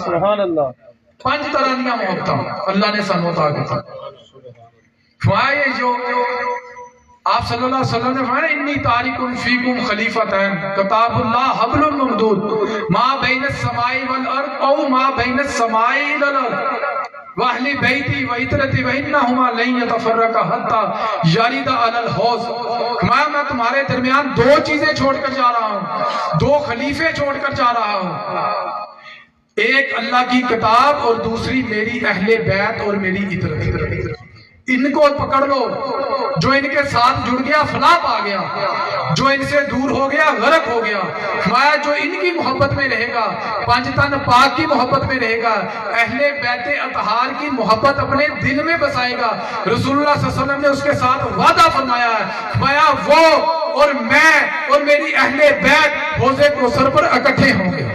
سبحان اللہ. پانچ طرح دیا محبت اللہ نے سانو عطا کیتا. فرمایا جو آپ صلی اللہ علیہ وسلم نے فرمایا انی تارک فیکم خلیفتین کتاب اللہ حبل ممدود ما بین السماء والارض او ما بین السماء والارض واہلی بیتی وعطرتی وانہما لن یتفرقا حتی یرد علی الحوض. میں تمہارے درمیان دو چیزیں چھوڑ کر جا رہا ہوں, دو خلیفے چھوڑ کر جا رہا ہوں, ایک اللہ کی کتاب اور دوسری میری اہل بیت اور میری عطرت. ان کو پکڑ لو, جو ان کے ساتھ جڑ گیا فلاح پا گیا, جو ان سے دور ہو گیا غرق ہو گیا. فرمایا جو ان کی محبت میں رہے گا, پانچ تن پاک کی محبت میں رہے گا, اہل بیت اطہار کی محبت اپنے دل میں بسائے گا. رسول اللہ صلی اللہ علیہ وسلم نے اس کے ساتھ وعدہ فرمایا ہے, فرمایا وہ اور میں اور میری اہل بیت حوض کوثر پر اکٹھے ہوں گے.